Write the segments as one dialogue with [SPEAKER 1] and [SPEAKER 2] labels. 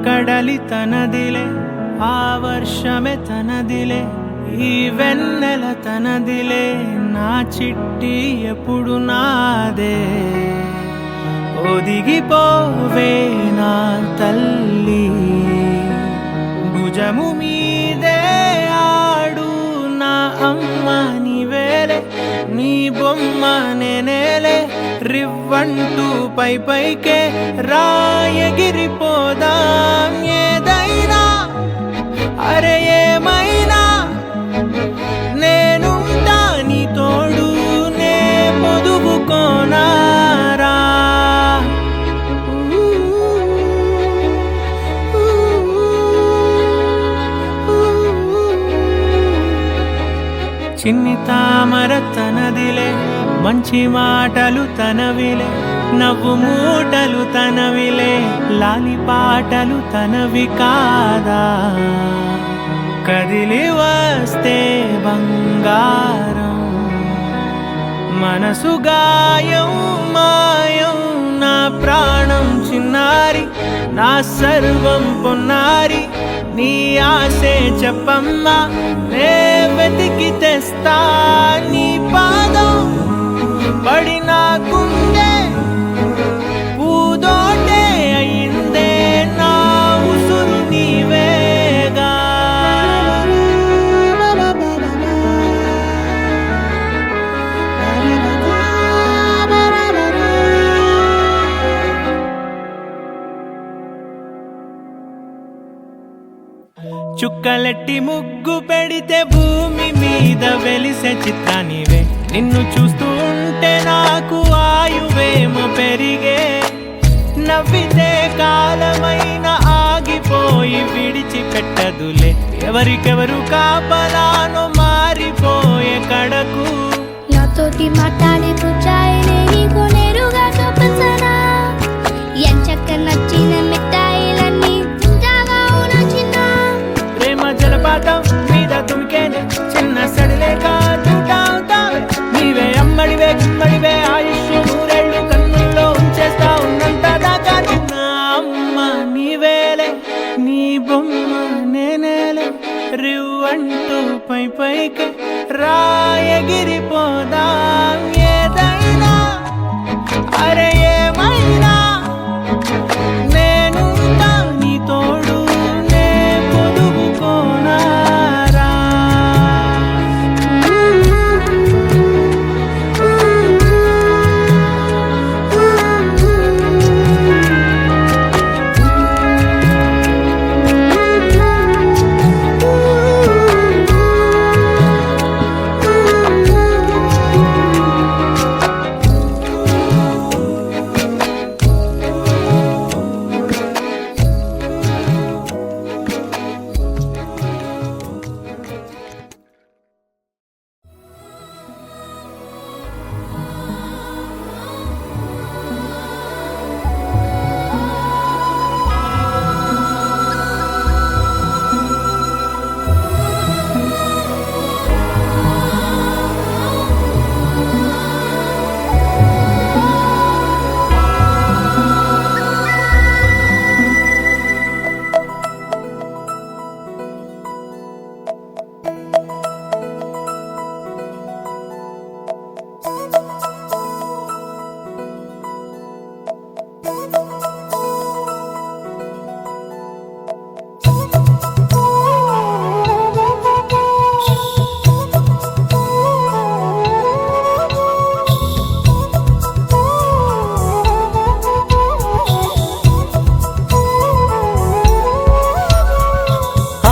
[SPEAKER 1] కడలి తనదిలే, ఆ వర్షమే తనదిలే, ఈ వెన్నెల తనదిలే, నా చిట్టి ఎప్పుడు నాదే. ఒదిగిపోవే నా తల్లి, భుజము మీదే ఆడు నా అమ్మ నీవేలే, నీ బొమ్మ నేనేలే, రివ్వంటూ పై పైకే రాయగిరిపోదాం. ఏదైనా అరే ఏమైనా నేనుంటా నీ తోడు, నే పొదుపుకోనారా. చిన్ని తామర తనదిలే, మంచి మాటలు తనవిలే, నవ్వు మూటలు తనవిలే, లాలి పాటలు తనవి కాదా. కదిలి వస్తే బంగారం, మనసు గాయం మాయం, నా ప్రాణం చిన్నారి, నా సర్వం పొన్నారి, నీ ఆశే చెప్పమ్మా, నే వెతికి తెస్తా నీ పాదం. పడిన గుండె పూదోటే అయిందే, నా ఉసురు నీవేగా. చుక్కలెట్టి ముగ్గు పెడితే భూమి మీద వెలిసే చిత్రానివే, నిన్ను చూస్తూ ఉంటే నాకు ఆయువేమో పెరిగే. నవ్వితే కాలమైన ఆగిపోయి విడిచిపెట్టదులే, ఎవరికెవరు కాపలానో మారిపోయే కడకు.
[SPEAKER 2] నాతోటి మాట్లాడే పుచ్చాయిలే నీకు నేరుగా చూపించనా, ఎంచక్క నచ్చిన మిఠాయిలన్నీ తింటావా చిన్న.
[SPEAKER 1] ప్రేమ జలపాతం మీద తుమికేనే, చిన్న సడిలేక చూటావుతావే, నీవే అమ్మడివే గుమ్మడివే, ఆయుష్ నూరేళ్ళు కన్నుల్లో ఉంచేస్తా ఉన్నంత దాకా. నా అమ్మ నీవేలే, నీ బొమ్మ నేనేలే, రివ్వంటూ పై పైకి రాయగిరిపోదాం. ఏదైనా అరే ఏమైనా నేనుంటా నీ తోడు, నే పొదుపుకోనారా.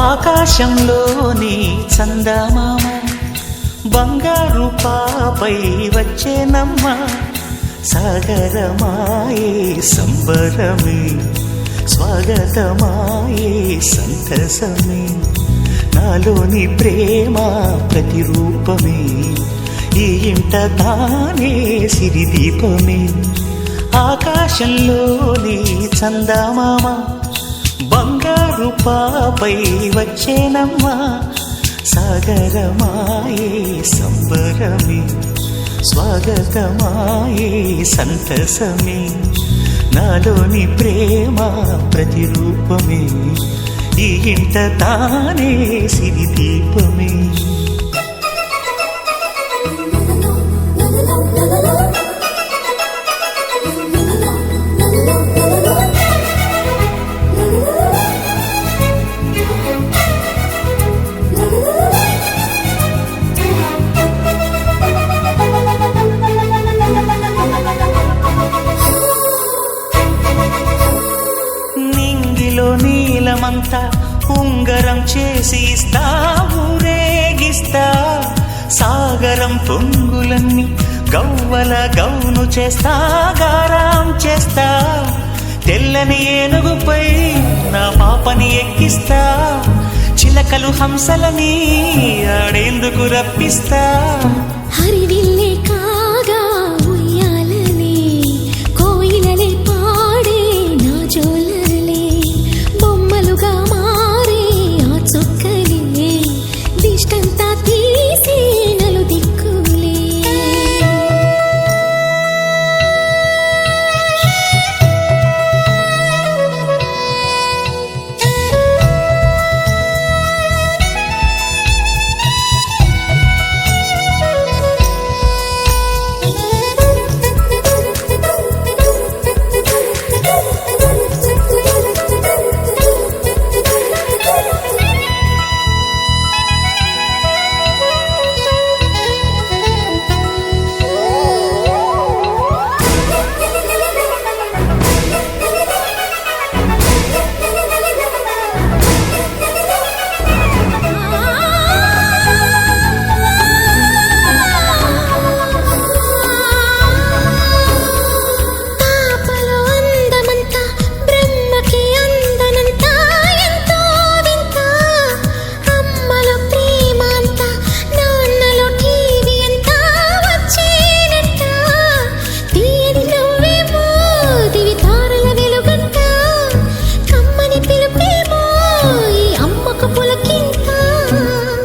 [SPEAKER 3] ఆకాశంలోని చందమామ బంగారు పాపై వచ్చేనమ్మ, సాగరమాయే సంబరమే, స్వాగతమాయే సంతసమే, నాలోని ప్రేమ ప్రతిరూపమే, ఈ ఇంట తానే సిరిదీపమే. ఆకాశంలోని చందమామ బంగారు పాపై వచ్చేనమ్మా, సాగరమాయే సంబరమే, స్వాగతమాయే సంతసమే, నాలోని ప్రేమ ప్రతిరూపమే ఈ ఇంట తానే సిరి దీపమే నీలమంతా ఉంగరం చేసి ఇస్తా ఊరేగిస్తా సాగరం పొంగులన్నీ గవ్వల గౌను చేస్తా గారాం చేస్తా తెల్లని ఏనుగుపై నా పాపని ఎక్కిస్తా చిలకలు హంసలని ఆడేందుకు రప్పిస్తా
[SPEAKER 2] హరివిల్లే కాగా ఉయ్యాలనే కోయిలలే పాడే నా జోలలే బొమ్మలుగా మారే ఆ చుక్కలే దిష్టంతా తీసే నలు దిక్కులే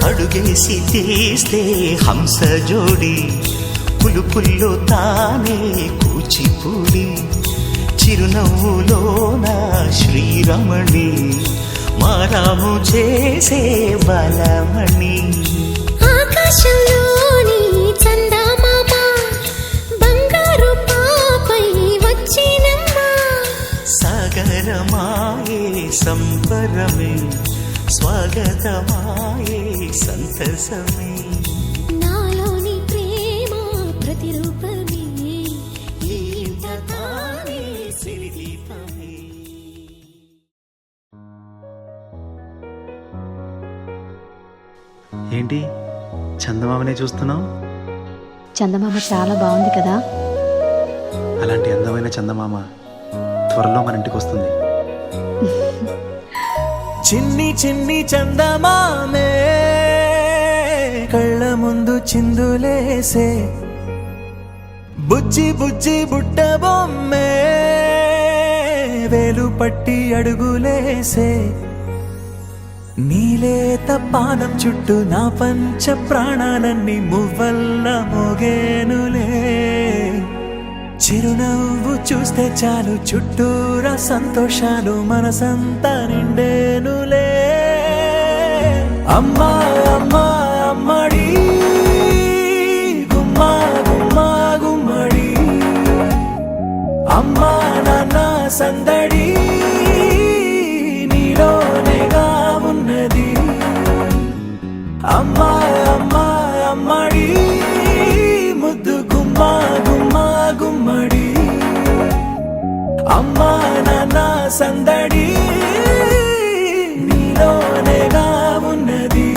[SPEAKER 3] అడుగేసి తీస్తే హంస జోడి పులుపుల్లో తానే కూచిపూడి చిరునవ్వులోన శ్రీరమణి మారాము చేసే బలమణి
[SPEAKER 2] ఆకాశంలోని చందమామ బంగారు పాపై వచ్చినమ్మా
[SPEAKER 3] సాగరమాయే సంబరమే స్వాగతమాయే సంతసమే
[SPEAKER 2] నాలోని ప్రేమ ప్రతిరూపమే
[SPEAKER 3] ఈ ఇంట తానే సిరి దీపమే
[SPEAKER 4] ఏంటి చందమామనే చూస్తున్నావు?
[SPEAKER 5] చందమామ చాలా బాగుంది కదా.
[SPEAKER 4] అలాంటి అందమైన చందమామ త్వరలో మన ఇంటికి వస్తుంది.
[SPEAKER 1] చిన్ని చిన్ని చందమామే కళ్ళ ముందు చిందులేసే బుజ్జి బుజ్జి బుట్ట బొమ్మే వేలు పట్టి అడుగులేసే నీలేత పానం చుట్టూ నా పంచ ప్రాణాలన్నీ మువ్వల్ల మోగేనులే చిరునవ్వు చూస్తే చాలు చుట్టూరా సంతోషాలు మనసంతా నిండేనులే అమ్మా అమ్మా అమ్మడి గుమ్మా గుమ్మా గుమ్మడి అమ్మా నాన్న సందడి నీలోనేగా ఉన్నది అమ్మా అమ్మా అమ్మడి ముద్దు గుమ్మా గుమ్మా గుమ్మడి అమ్మా నాన్న సందడి నీలోనేగా ఉన్నది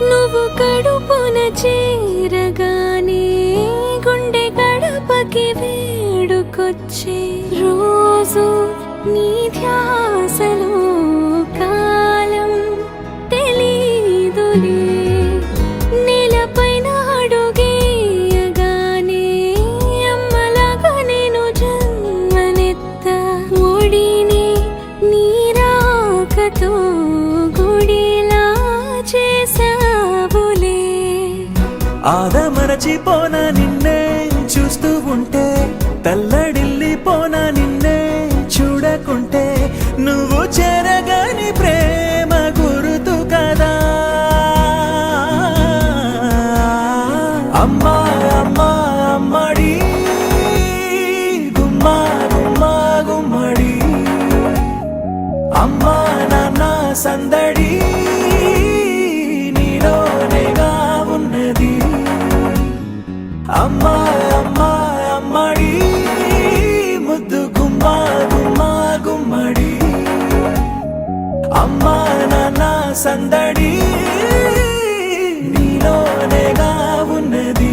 [SPEAKER 2] నువ్వు కడుపున చేరగా వచ్చే రోజు నీ ధ్యాసలో కాలం తెలీదులే నేలపైన అడుగేయగానే అమ్మలాగా నేను జన్మనెత్త ఒడిని నీరాకతో గుడిలా చేసావులే
[SPEAKER 1] ఆదమరచిపోనా నిన్నే చూస్తూ ఉంటే తల్లడిల్లిపోనా నిన్నే చూడకుంటే నువ్వు చెరగని ప్రేమ గురుతు కదా అమ్మా అమ్మా అమ్మడి గుమ్మా గుమ్మా గుమ్మడి అమ్మా నాన్న సందడి నీలోనేగా ఉన్నది అమ్మా అమ్మా అమ్మడి ముద్దు గుమ్మా గుమ్మా గుమ్మడి అమ్మా నాన్న సందడి నీలోనేగా ఉన్నది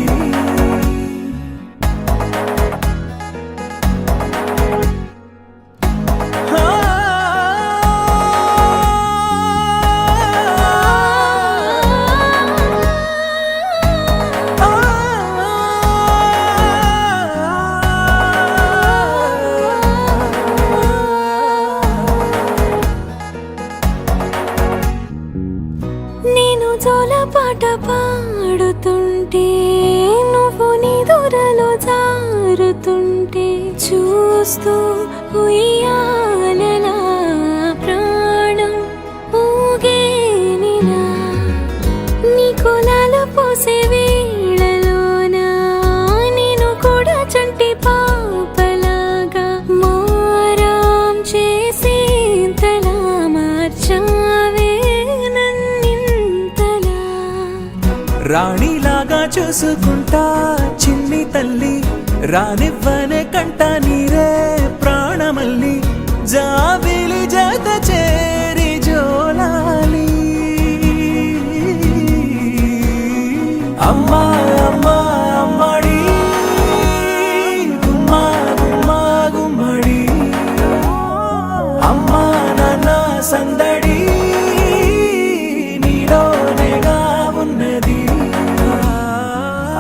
[SPEAKER 2] నేను జోలపాట పాడుతుంటే నువ్వు నిదురలో జారుతుంటే చూస్తూ ఉయ్యాలలా ప్రాణం ఊగేనిలా నీ కులాల పోసే వేళలోన నేను కూడా చంటి పాపలాగా మారాం చేసేంతలా మార్చావే నన్నింతలా
[SPEAKER 1] రాణిలాగా చూసుకుంటా చిన్ని తల్లి రానివ్వనే కంట నీరే ప్రాణమల్లి జాబిలి జత చేరి జోలాలి అమ్మా అమ్మా అమ్మడి గుమ్మా గుమ్మా గుమ్మడి అమ్మా నాన్న సందడి నీలోనేగా ఉన్నది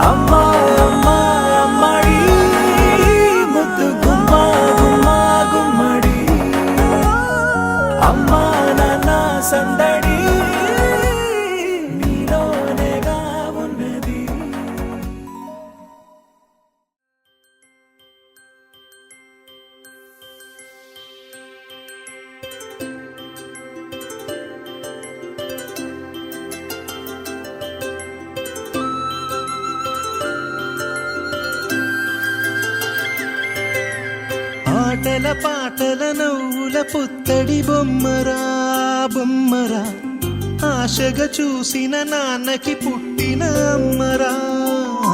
[SPEAKER 1] అమ్మా అమ్మా అమ్మడి ముద్దు గుమ్మా గుమ్మా గుమ్మడి అమ్మా నాన్న సందడి నీలోనేగా ఉన్నది
[SPEAKER 3] ఆటల పాటల నవ్వుల పుత్తడి బొమ్మరా బొమ్మరా ఆశగా చూసిన నాన్నకి పుట్టిన అమ్మరా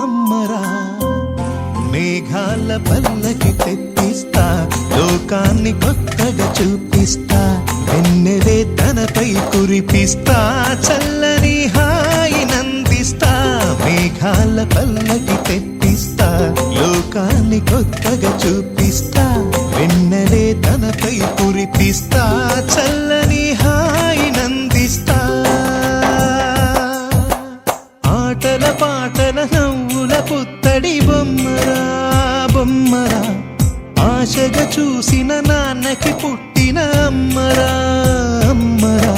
[SPEAKER 3] అమ్మరా మేఘాల పల్లకి తెప్పిస్తా లోకాన్ని కొత్తగా చూపిస్తా వెన్నెలే తనపై కురిపిస్తా చల్లని హాయి నందిస్తా మేఘాల పల్లకి తెప్పిస్తా లోకాన్ని కొత్తగా చూపిస్తా వెన్నెలే తనపై కురిపిస్తా చల్లని హాయి నందిస్తా ఆటల పాటల నవ్వుల పుత్తడి బొమ్మరా బొమ్మరా ఆశగా చూసిన నాన్నకి పుట్టిన అమ్మరా అమ్మరా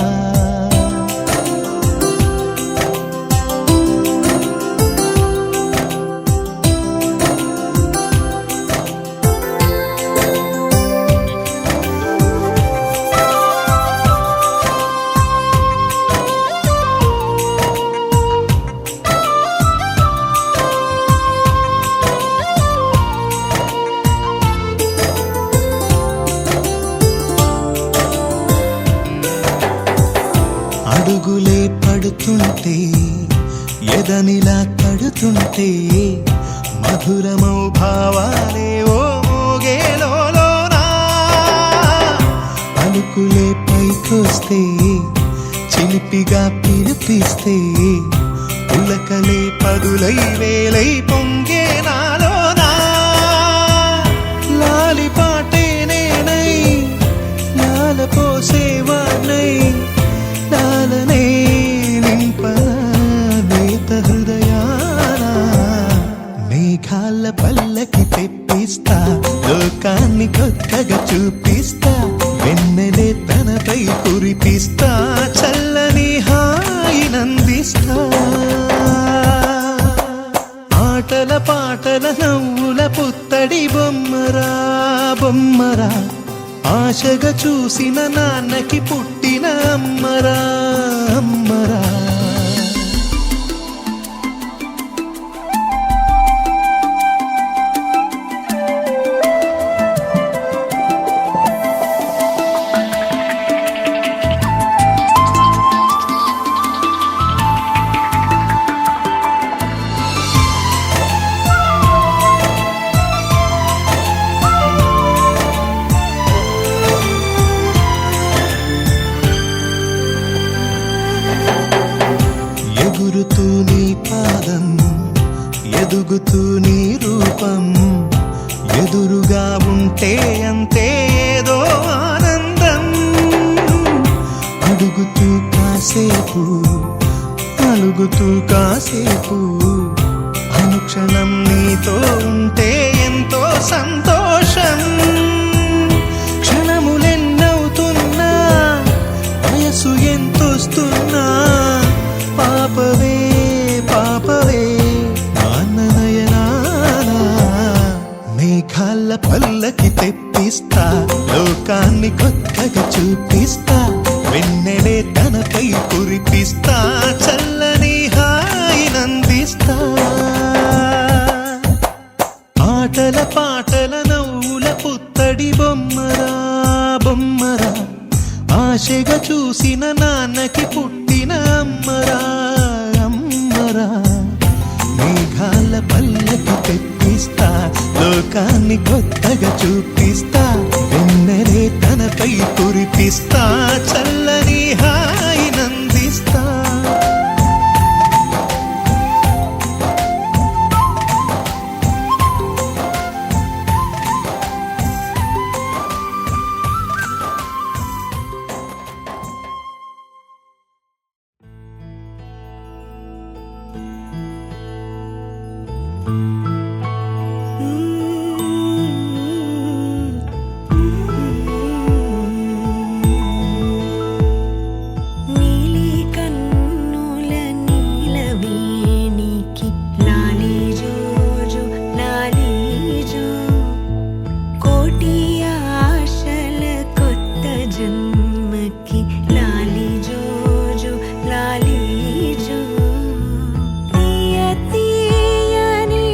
[SPEAKER 3] అడుగులే పడుతుంటే ఎదనిలా తడుతుంటే మధురమౌ భావాలే ఓ మోగేలోనా పలుకులే పైకొస్తే చిలిపిగా పిలిపిస్తే పులకలే పదులై వేలై పొంగే నాలోనా లాలి పాటే నేనై లాల పోసేవాణ్ణై లాలనే నింపనా నేత హృదయాన మేఘాల పల్లకి తెప్పిస్తా లోకాన్ని కొత్తగా చూపిస్తా వెన్నెలే తనపై కురిపిస్తా చల్లని హాయినందిస్తా ఆటల పాటల నవ్వుల పుత్తడి బొమ్మరా బొమ్మరా ఆశగా చూసిన నాన్నకి పుట్టిన అమ్మరా అమ్మరా ఎగురుతూ నీ పాదం ఎదుగుతూ నీ రూపం ఎదురుగా ఉంటే అంతే ఏదో ఆనందం అడుగుతూ కాసేపు అలుగుతూ కాసేపు అనుక్షణం నీతో ఉంటే ఎంతో సంతోషం క్షణములెన్నవుతున్నా వయసు ఎంతొస్తున్నా పాపవే పాపవే నాన్ననయనానా మేఘాల పల్లకి తెప్పిస్తా లోకాన్ని కొత్తగా చూపిస్తా వెన్నెలే తనపై కురిపిస్తా చల్లని హాయినందిస్తా ఆటల పాటల నవ్వుల పుత్తడి బొమ్మరా బొమ్మరా ఆశగా చూసిన నాన్నకి పుట్టిన అమ్మరా అమ్మరా మేఘాల పల్లకి తెప్పిస్తా లోకాన్ని కొత్తగా చూపిస్తా వెన్నెలే తనపై కురిపిస్తా చల్లని హాయినందిస్తా
[SPEAKER 2] నీలి కన్నుల నీలవేణికి లాలి జోజు లాలి జో కోటి ఆశల కొత్త జన్మకి లాలి జోజు లాలి జో తీయ తీయని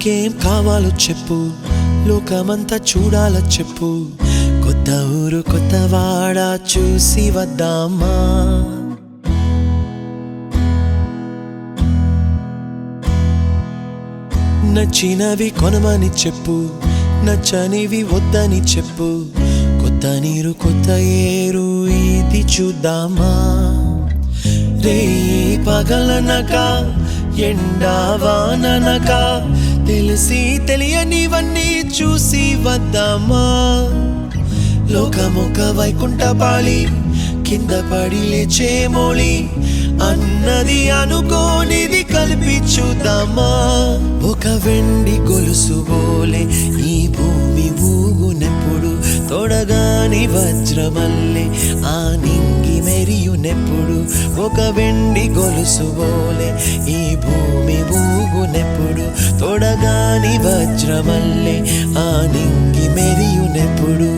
[SPEAKER 1] నీకేం కావాలో చెప్పు, లోకమంతా చూడాల చెప్పు, కొత్త ఊరు కొత్త వాడ చూసి వద్దామా. నచ్చినవి కొనమని చెప్పు, నచ్చనివి వద్దని చెప్పు, కొత్త నీరు కొత్త ఏరు ఇది చూద్దామా. రే పగలనక ఎండా వాననక తెలిసి తెలియనివన్నీ చూసి వద్దామా. లోకమొక వైకుంఠపాళి, కింద పడి లేచే మోళి, అన్నది అనుకోనిది కలిపి చూద్దామా. ఒక వెండి గొలుసు బోలే ఈ భూమి ఊగునెప్పుడు, తొడగాని వజ్రమల్లే ఆ నింగి మెరియునెప్పుడు. ఒక వెండి గొలుసు బోలే ఈ భూమి ఊగునెప్పుడు, తొడగాని వజ్రమల్లే ఆ నింగి మెరియునెప్పుడు.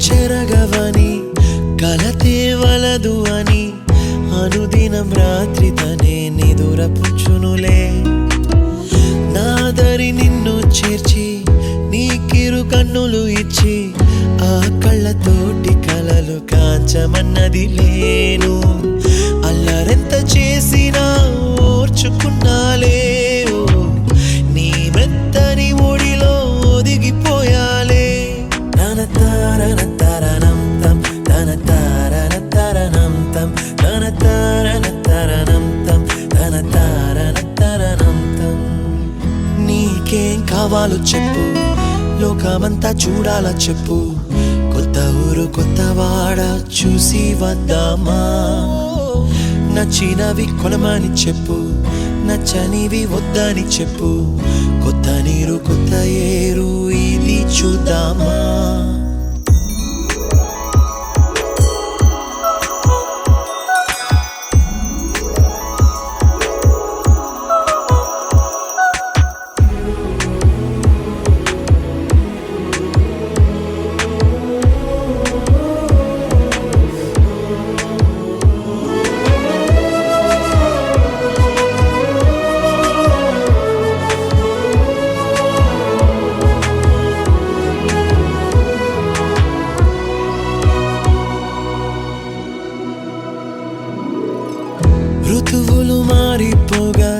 [SPEAKER 1] చెరగవని కలతే వలదు అని అనుదినం రాత్రి తనే నిదురపుచ్చునులే. నాదరి నిన్ను చేర్చి నీకిరు కన్నులు ఇచ్చి, ఆ కళ్ళతోటి కలలు కాంచమన్నది లేను. అల్లరెంత చేసినా ఓర్చుకున్నాలే, నీ మెత్తని ఒడిలో ఒదిగిపోయాలే. తన తారన తరణం తం, తన తారన తరణం తం, తన తారన తరణం తం, తన తారన తరణం తం. నీకేం కావాలో చెప్పు, లోకమంతా చూడాల చెప్పు, కొత్త ఊరు కొత్త వాడ చూసి వద్దామా. నచ్చినవి కొనమని చెప్పు, నచ్చనివి వద్దని చెప్పు, కొత్త నీరు కొత్త ఏరు ఇది చూద్దామా. ఋతువులు మారిపోగా,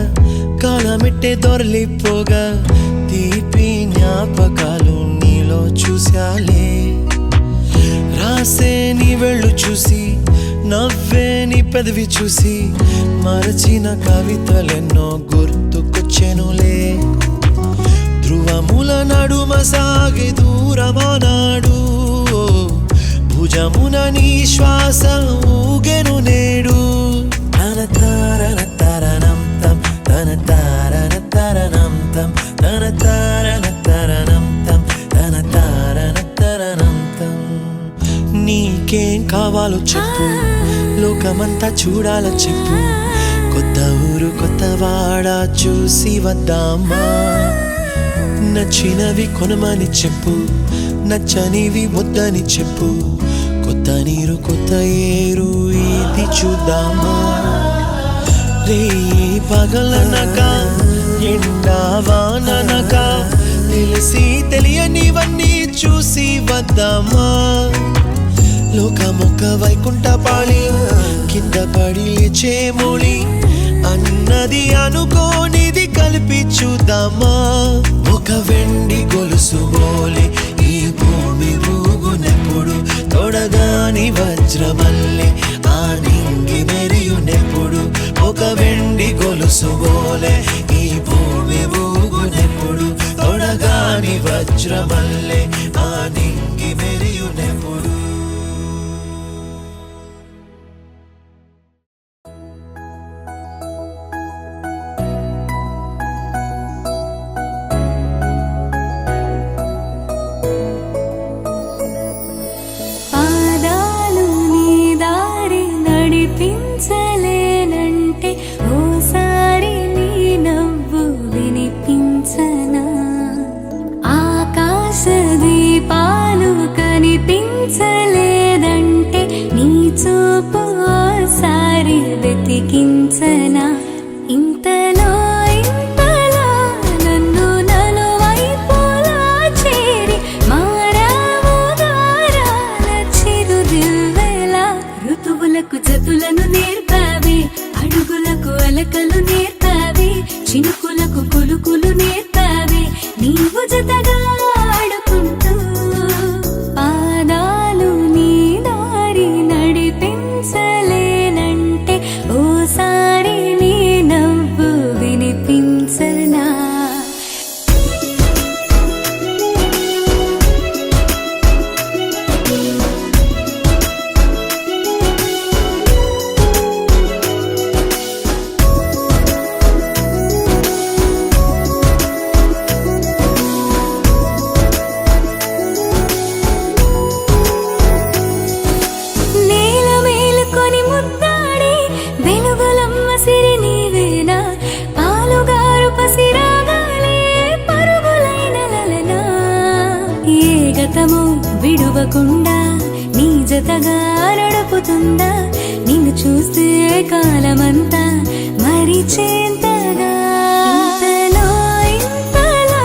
[SPEAKER 1] కాలమెట్టే దొరలిపోగా, తీపి జ్ఞాపకాలు నీలో చూశాలే. రాసే నీ వెళ్ళు చూసి, నవ్వే నీ పెదవి చూసి, మరచిన కవితలెన్నో గుర్తుకొచ్చెనులే. ధ్రువముల నడుమ సాగే దూరమానాడు, భుజమున నీ శ్వాస ఊగెను నేడు. తన తారన తరణం తం, తన తారన తరణం తం, తన తారన తరణం తం, తన తారన తరణం తం. నీకేం కావాలో చెప్పు, లోకమంతా చూడాల చెప్పు, కొత్త ఊరు కొత్త వాడ చూసి వద్దామా. నచ్చినవి కొనమని చెప్పు, నచ్చనివి వద్దని చెప్పు, కొత్త నీరు కొత్త ఏరు ఇది చూద్దామా. రే పగలనక ఎండా వాననక తెలిసి తెలియనివన్నీ చూసి వద్దామా. లోకమొక వైకుంఠపాళి, కింద పడి లేచే మోళి, అన్నది అనుకోనిది కలిపి చూద్దామా. ఒక వెండి గొలుసు బోలే ఈ భూమి ఊగునెప్పుడు, తొడగాని వజ్రమల్లే ఆ నింగి మెరియునెప్పుడు. ఒక వెండి గొలుసు బోలే ఈ భూమి ఊగునెప్పుడు, తొడగాని వజ్రమల్లే ఆ నింగి మెరియునెప్పుడు.
[SPEAKER 2] చినుకులకు కులుకులు నేర్పావే నీవు జతగా ఆడుకుంటూ పాదాలు నీ దారి నడిపించలేనంటే ఓసారి నీ నవ్వు వినిపించనా నేల మేలుకొని ముద్దాడి వెలుగులమ్మ సిరి నీవేనా పాలుగారు పసిరాగాలే పరుగులైన లలనా ఏ గతము విడువకుండా నీ జతగా నడుపుతుందా నిన్ను చూస్తే కాలమంతా మరిచేంతగా ఇంతలో ఇంతలా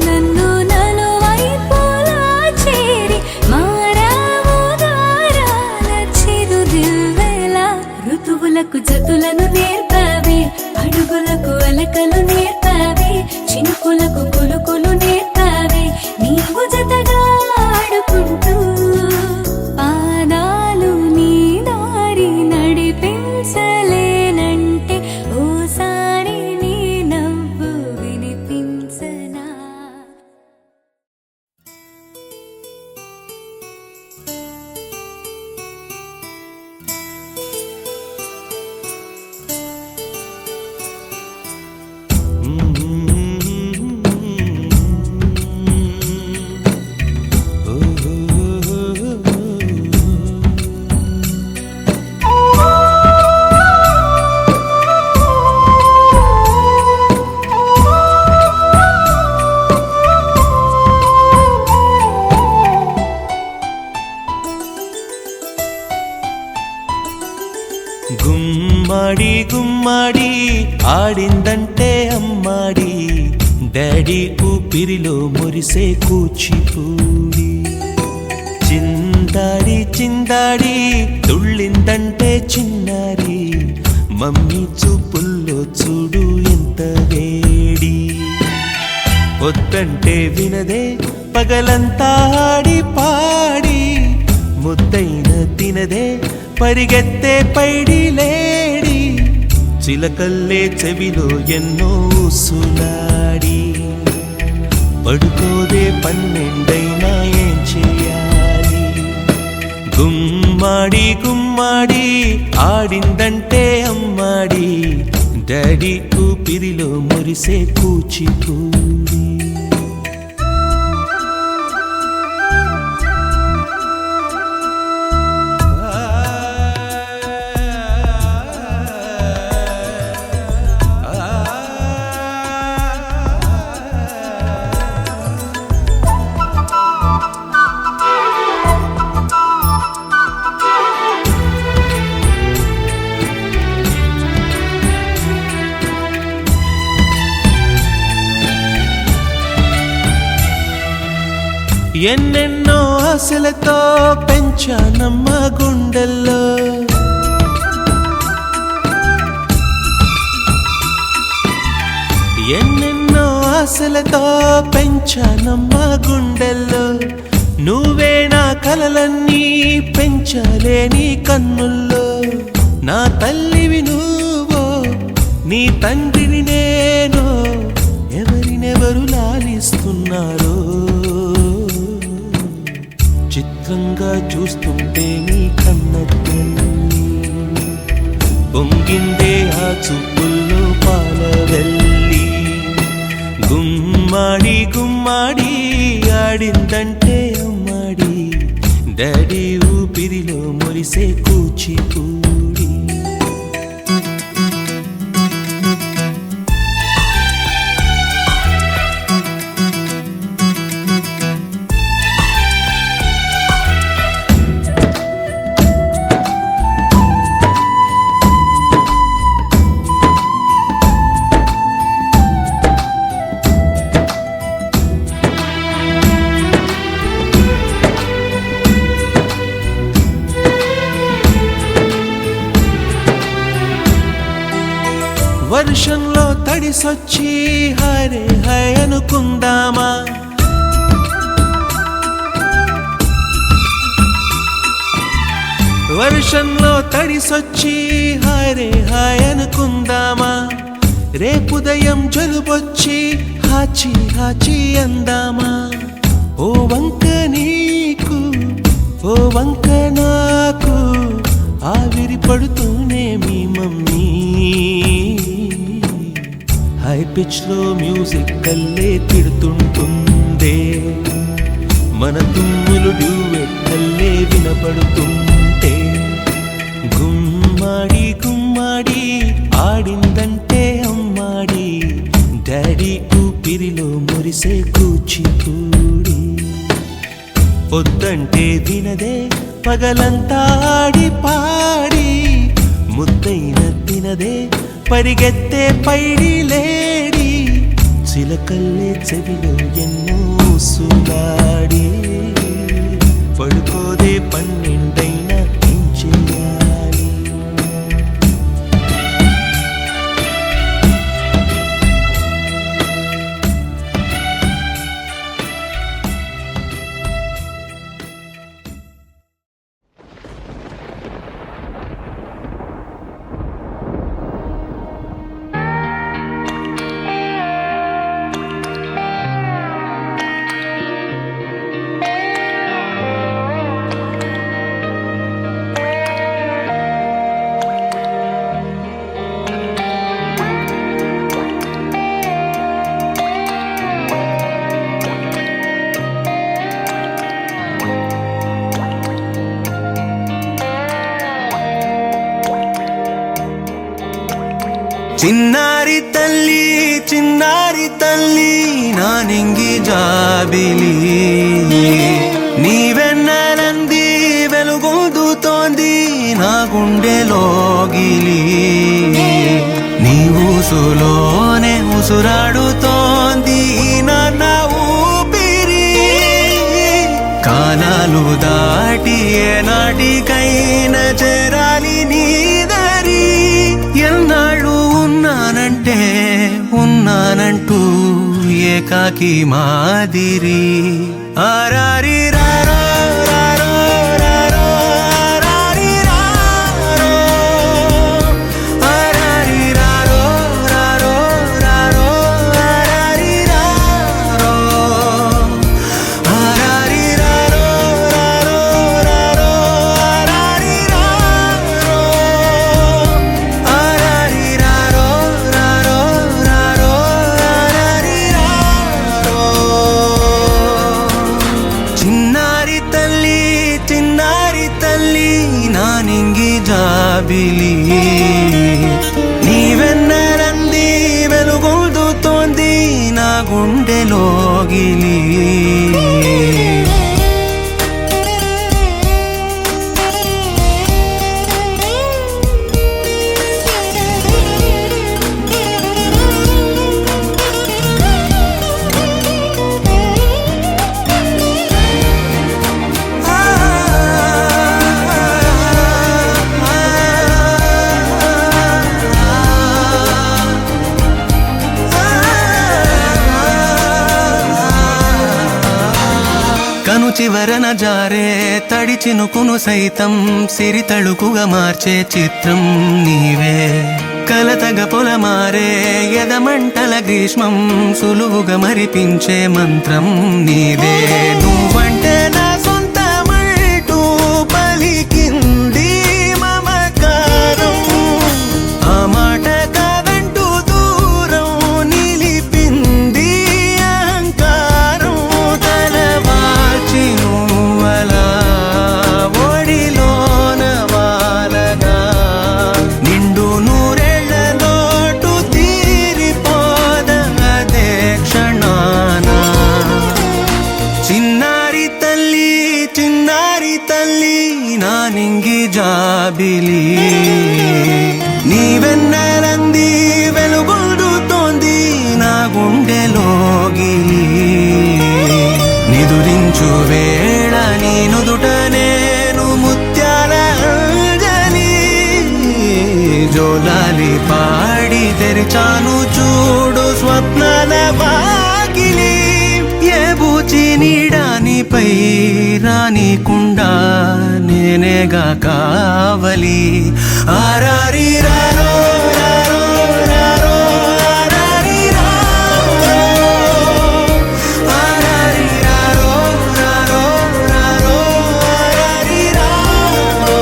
[SPEAKER 2] నన్ను నలువైపులా చేరి మారావు దారాల చిరు దివ్వెలా ఋతువులకు జతులను నేర్పావే అడుగులకు అలకలు నేర్పావే చినుకులకు కులుకులు నేర్పావే నీవు జతగా ఆడుకుంటూ పాదాలు నీ దారి నడిపించలేనంటే ఓసారి నీ నవ్వు వినిపించనా
[SPEAKER 1] గుమ్మడి గుమ్మడి ఆడిందంటే అమ్మాడి డాడీ ఊపిరిలో మురిసే కూచిపూడి చిందాడి చిందాడి తుళ్ళిందంటే చిన్నారి మమ్మీ చూపుల్లో చూడు ఎంత వేడి వద్దంటే వినదే పగలంతా ఆడి పాడి ముద్దైన తినదే పరిగెత్తే పైడి లేడి చిలకల్లే చెవిలో ఎన్నో సులాడి పడుకోదే పన్నెండైనా ఏం చేయాలి గుమ్మాడి గుమ్మాడి ఆడిందంటే అమ్మాడి డాడీ ఊపిరిలో మురిసే కూచిపూడి ఎన్నెన్నో ఆశలతో పెంచానమ్మ గుండెల్లో ఎన్నెన్నో ఆశలతో పెంచానమ్మ గుండెల్లో నువ్వే నా కలలన్నీ పెంచాలే నీ కన్నుల్లో నా తల్లివి నువ్వో నీ తండ్రిని నేను ఎవరినెవరు లాలిస్తున్నారో చిత్రంగా చూస్తుంటే నీ కన్న తల్లి పొంగిందే ఆ చూపుల్లో పాలవెల్లి గుమ్మాడి గుమ్మాడి ఆడిందంటే అమ్మాడి డాడీ ఊపిరిలో మురిసే కూచిపూడి తడిసొచ్చి హరే హై అనుకుందామా వర్షంలో తడిసొచ్చి హరే హాయ్ అనుకుందామా రేపుదయం జలుబొచ్చి హాచి హాచి అందామా ఓ వంక నీకు ఓ వంక నాకు ఆవిరి పడుతూనే మీ మమ్మీ హై పిచ్ లో మ్యూజిక్ కల్లే తిడుతుంటుందే మన తుమ్ములు డ్యూయెట్ కల్లే వినపడుతుంటే గుమ్మాడి గుమ్మాడి ఆడిందంటే అమ్మాడి డాడీ ఊపిరిలో మురిసే కూచిపూడి పొద్దంటే వినదే పగలంతా ఆడి పాడి ముద్దైన తినదే పరిగెత్తే పైడి లేడి చిలకల్లే చెవిలో ఎన్నో సులాడి పడుకోదే పన్నెండైనా ఏం చెయ్యాలి చిన్నారి తల్లి నా నింగి జాబిలి నీవెన్నెలంది వెలుగొందుతోంది నా గుండెలోగిలి నీ ఊసులోనే ఉసురాడుతోంది నాన్న ఊపిరి కాలాలు దాటి ఏనాటికైనా చేరాలి నీ దరి ఎన్నాళ్ళు ఉన్నానంటూ ఏకాకి మాదిరి ఆరారి రారో రారో రారో ఆరారి రారో ఆరారి రారో రారో రారో ఆరారి రారో ఆరారి రారో రారో రారో ఆరారి రారో ఆరారి రారో రారో రారో ఆరారి రారో చిన్నారి తల్లి నా నింగి జాబిలి నీవెన్నెలంది వెలుగొందుతోంది నా గుండెలోగిలి కను చివరన జారే తడి చినుకును సైతం సిరి తళుకుగా మార్చే చిత్రం నీవే కలతగ పొలమారే ఎదమంటల గ్రీష్మం సులువుగా మరిపించే మంత్రం నీదే నువ్వంటే నా సొంతమంటూ పలికింది మమకారం ఆ మాట కాదంటూ దూరం నిలిపింది అహంకారం తలవాల్చి నువ్వలా ఒడిలోన వాలగా నిండు నూరేళ్ల లోటు తీరిపోదదే క్షణాన చిన్నారి తల్లి నా నింగి జాబిలి నీవెన్నెలంది వెలుగొందుతోంది నా గుండెలోగిలి నిదురించు వేళ నీ నుదుట నేను ముత్యాల అంజలి జోలాలి పాడి తెరిచాను చూడు నీపై రానికుండా నేనేగా కావలి ఆరారి రారో రారో రారో ఆరారి రారో ఆరారి రారో రారో రారో ఆరారి రారో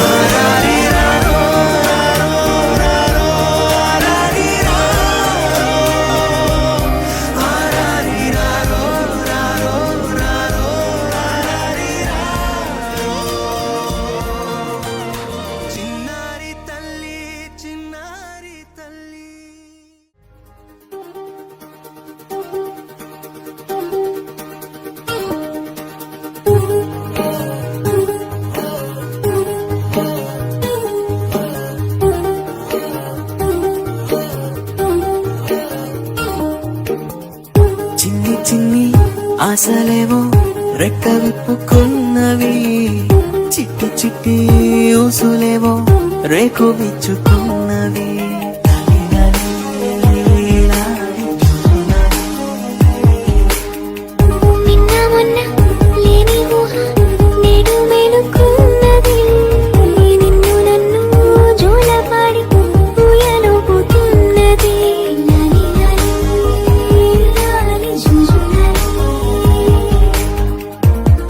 [SPEAKER 1] ఆరారి రారో రారో ఆరారి రారో ఆరారి రారో రారో రారో ఆరారి రారో చిన్నారి తల్లి చిన్నారి తల్లి
[SPEAKER 6] చిన్ని చిన్ని ఆశలేవో రెక్క విప్పుకున్నవి చిట్టి చిట్టి ఊసులేవో రేకు విచ్చుకున్నవి
[SPEAKER 2] నిన్న మొన్న లేని ఊహ నేడు మేలుకున్నది నిన్ను నన్ను జోలపాడి ఊయలుపుతున్నది లాలి లాలి లాలి జుజులాలి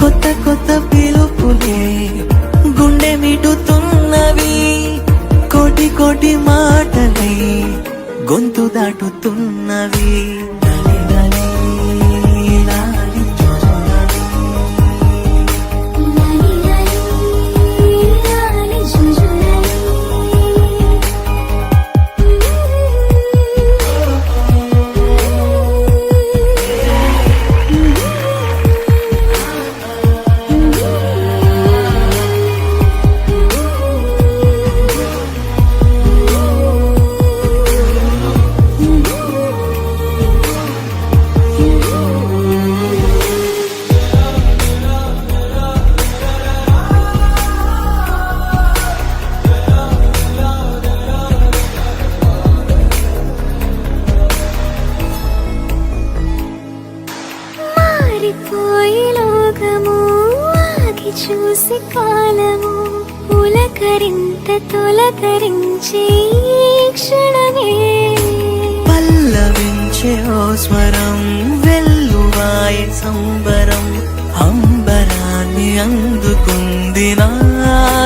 [SPEAKER 6] కొత్త కొత్త పిలుపులే గుండె మిటుతున్నవి కోటి కోటి మాటలై గొంతు దాటుతున్నవి లాలి లాలి లాలి జుజులాలి.
[SPEAKER 2] లాలి లాలి లాలి జుజులాలి మారిపోయి లోకము ఆగి చూసి కాలము పులకరింత తొలకరించే ఈ క్షణమే
[SPEAKER 6] పల్లవించే ఓ స్వరం వెల్లువాయ సంబరం అంబరాన్ని అందుకుంది నా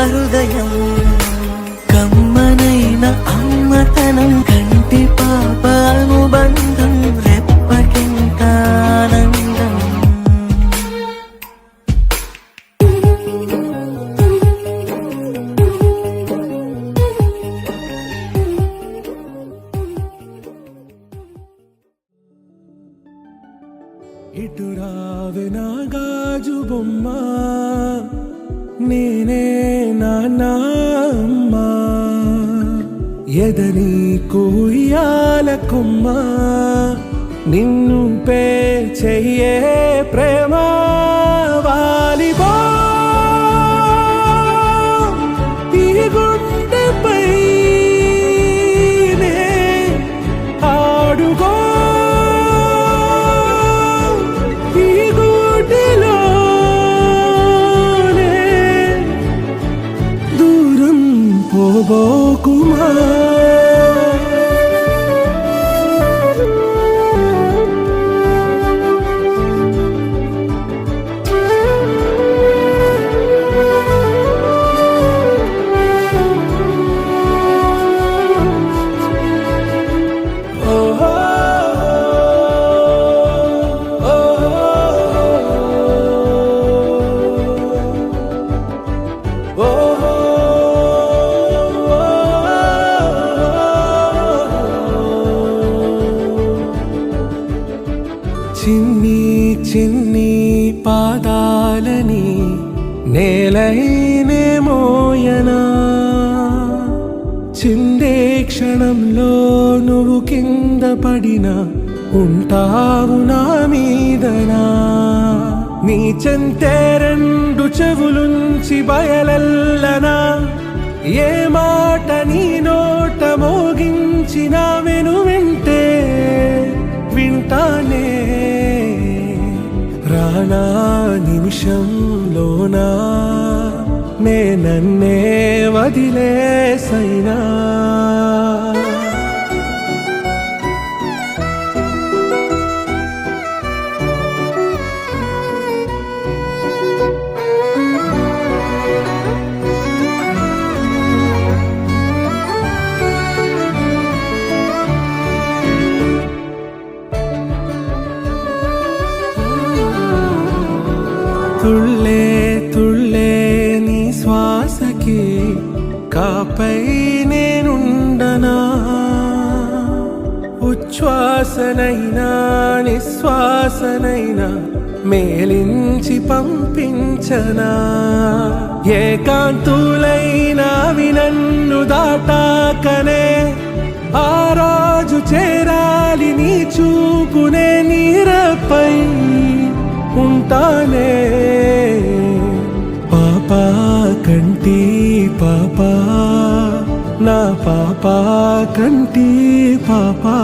[SPEAKER 6] హృదయం కమ్మనైన అమ్మతనం కంటి పాప అనుబంధం రెప్పకింత ఆనందం
[SPEAKER 3] ఇటు రావే నా గాజు బొమ్మ నేనే నాన్నమ్మ ఎదని కుయ్యాల కొమ్మ నిన్ను పే చెయ్యే ప్రేమ వాలిబో ఈ గుండెపై నే ఆడుగో ఈ గుడిలోనే దూరం పోబోకుమా చిన్ని చిన్ని పాదాలని నేలైనే మోయనా చిందే క్షణంలో నువ్వు కింద పడినా ఉంటావు నా మీదనా నీ చెంతే రెండు చెవులుంచి బయలెల్లనా ఏ మాట నీ నోట మోగించిన వెను వింటే వింటానే నిమిషంలోనా నన్నే వదిలేసైనా తుళ్ళే తుళ్ళే నీ శ్వాసకి కాపై నేనుండనా ఉచ్ఛ్వాసనైనా నిశ్వాసనైనా మేలించి పంపించనా ఏకాంతులైనా వినన్ను దాటాకనే ఆ రోజు చేరాలి నీ చూపునే నీరపై ఉంటానే పాపా కంటి పాపా నా పాపా కంటి పాపా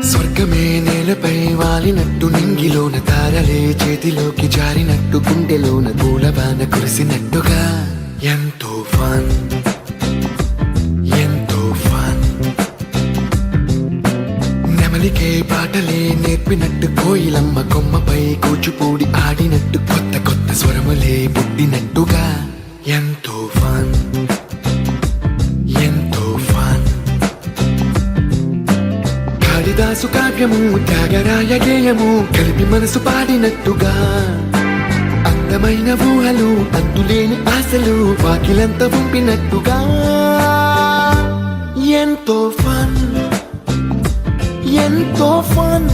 [SPEAKER 1] స్వర్గమే నేలపై వాలినట్టు నింగిలోన తారలే చేతిలోకి జారినట్టు గుండెలోన పూలవాన కురిసినట్టుగా ఎంతో ఫన్ ఎంతో ఫన్ నెమలికే పాటలే నేర్పినట్టు కోయిలమ్మ కొమ్మపై కూచిపూడి ఆడినట్టు కొత్త కొత్త స్వరములే పుట్టినట్టుగా ఎంతో ఫన్ ఎంతో ఫన్ కాళిదాసు కావ్యము త్యాగరాయ గేయము కలిపి మనసు పాడినట్టుగా అందమైన ఊహలు అంతులేని ఆశలు వాకిలంత పంపినట్టుగా ఎంతో ఫన్ ఎంతో ఫన్